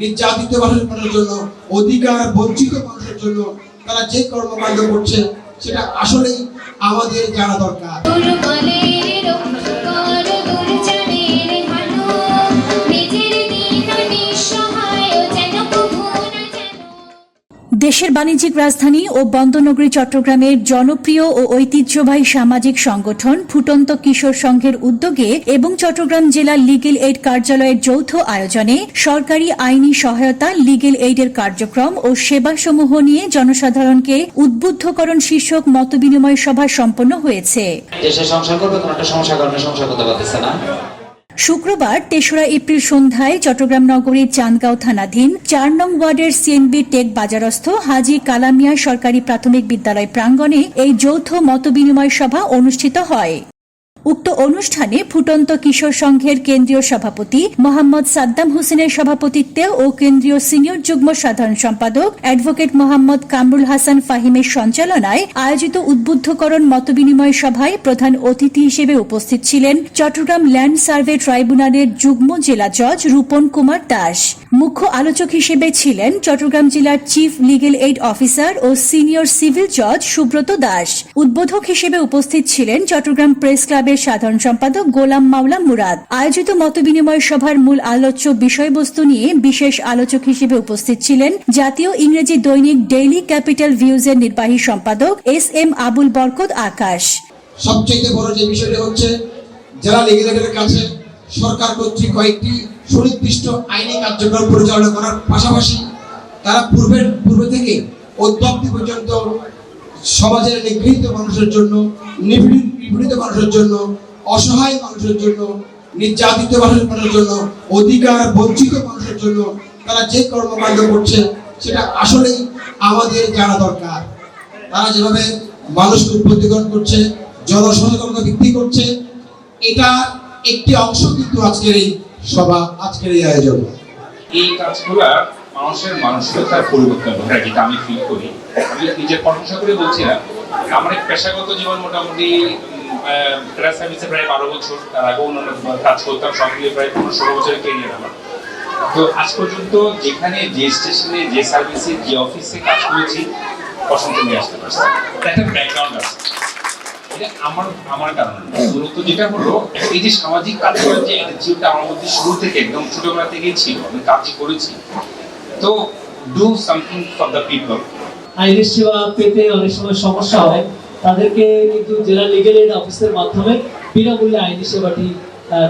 নির্যাতিত মানুষের জন্য, অধিকার বঞ্চিত মানুষের জন্য তারা যে কর্মকাণ্ড করছে সেটা আসলেই আমাদের জানা দরকার। দেশের বাণিজ্যিক রাজধানী ও বন্দরনগরী চট্টগ্রামের জনপ্রিয় ও ঐতিহ্যবাহী সামাজিক সংগঠন ফুটন্ত কিশোর সংঘের উদ্যোগে এবং চট্টগ্রাম জেলা লিগ্যাল এইড কার্যালয়ের যৌথ আয়োজনে সরকারি আইনি সহায়তা, লিগ্যাল এইডের কার্যক্রম ও সেবাসমূহ নিয়ে জনসাধারণকে উদ্বুদ্ধকরণ শীর্ষক মতবিনিময় সভা সম্পন্ন হয়েছে। শুক্রবার ৩রা এপ্রিল সন্ধ্যায় চট্টগ্রাম নগরীর চান্দগাঁও থানাধীন ৪ নং ওয়ার্ডের সিএনবি টেক বাজারস্থ হাজী কালামিয়া সরকারি প্রাথমিক বিদ্যালয় প্রাঙ্গণে এই যৌথ মতবিনিময় সভা অনুষ্ঠিত হয়। উক্ত অনুষ্ঠানে ফুটন্ত কিশোর সংঘের কেন্দ্রীয় সভাপতি মোহাম্মদ সাদ্দাম হোসেনের সভাপতিত্বে ও কেন্দ্রীয় সিনিয়র যুগ্ম সাধারণ সম্পাদক অ্যাডভোকেট মোহাম্মদ কামরুল হাসান ফাহিমের সঞ্চালনায় আয়োজিত উদ্বুদ্ধকরণ মতবিনিময় সভায় প্রধান অতিথি হিসেবে উপস্থিত ছিলেন চট্টগ্রাম ল্যান্ড সার্ভে ট্রাইব্যুনালের যুগ্ম জেলা জজ রূপন কুমার দাস। মুখ্য আলোচক হিসেবে ছিলেন চট্টগ্রাম জেলার চিফ লিগ্যাল এইড অফিসার ও সিনিয়র সিভিল জজ সুব্রত দাস। উদ্বোধক হিসেবে উপস্থিত ছিলেন চট্টগ্রাম প্রেস ক্লাবের সাধারণ সম্পাদক গোলাম মাওলা মুরাদ। আয়োজিত মতবিনিময় সভার মূল আলোচ্য বিষয়বস্তু নিয়ে বিশেষ আলোচক হিসেবে উপস্থিত ছিলেন জাতীয় ইংরেজি দৈনিক ডেইলি ক্যাপিটাল ভিউজের নির্বাহী সম্পাদক SM আবুল বরকত আকাশ। সবচেয়ে বড় যে বিষয়টি হচ্ছে জেলা লিগ্যাল এইডের কাছে সরকার কর্তৃক কয়েকটি সুনির্দিষ্ট আইনি কার্যক্রম পরিচালনা করার পাশাপাশি তারা পূর্বে থেকে অদ্যাবধি পর্যন্ত সমাজের নিগৃহীত মানুষের জন্য, নিপীড়িত মানুষের জন্য, অসহায় মানুষের জন্য, নির্যাতিত মানুষের জন্য, অধিকার বঞ্চিত মানুষের জন্য তারা যে কর্মকাণ্ড করছে সেটা আসলেই আমাদের জানা দরকার। তারা যেভাবে মানুষকে উদ্বুদ্ধকরণ করছে, জনসচেতনতা বৃদ্ধি করছে, এটা একটি অংশ কিন্তু আজকের এই সভা, আজকের এই আয়োজন। এই কাজগুলা মানুষের মানসিকতার পরিবর্তন ঘটায়, যেটা আমি ফিল করি। আমি নিজের প্রশংসা করে বলছিলাম, আমার পেশাগত জীবন মোটামুটি প্রেস সার্ভিসে প্রায় 12 বছর, তার আগে অন্যান্য কাজ করতাম, সব মিলিয়ে প্রায় 15-16 বছরের ক্যারিয়ার আমার। তো আজ পর্যন্ত যেখানে যে স্টেশনে, যে সার্ভিসে, যে অফিসে কাজ করেছি, প্রশংসা নিয়ে আসতে পারছি। একটা ব্যাকগ্রাউন্ড আছে, এটা আমার কারণে মূলত যেটা হলো এই যে সামাজিক কাজ করার যে অ্যাটিটিউডটা আমার মধ্যে শুরু থেকে একদম ছোটবেলা থেকেই ছিল। আমি কাজই করেছি, তো do something for the people. আইনি সেবা পেতে অনেক সময় সমস্যা হয়, তাদেরকে কিন্তু জেলা লিগ্যাল এইড অফিসের মাধ্যমে বিনামূল্যে আইনি সেবাটি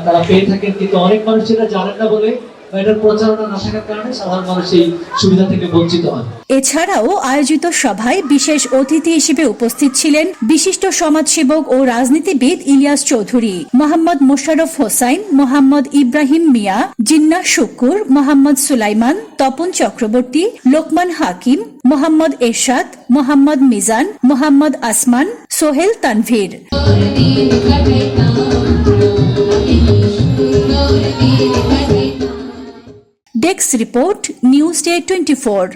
তারা পেয়ে থাকেন। কিন্তু অনেক মানুষ এটা জানেন না বলে বা এটার প্রচারণা না থাকার কারণে সাধারণ মানুষ এই সুবিধা থেকে বঞ্চিত হয়। এছাড়াও আয়োজিত সভায় বিশেষ অতিথি হিসেবে উপস্থিত ছিলেন বিশিষ্ট সমাজসেবক ও রাজনীতিবিদ ইলিয়াস চৌধুরী, মোহাম্মদ মোশাররফ হোসাইন, মোহাম্মদ ইব্রাহিম মিয়া, জিন্নাহ শুকুর, মোহাম্মদ সুলাইমান, তপন চক্রবর্তী, লোকমান হাকিম, মোহাম্মদ এরশাদ, মোহাম্মদ মিজান, মোহাম্মদ আসমান, Sohel Tanvir. Desk report, news day 24।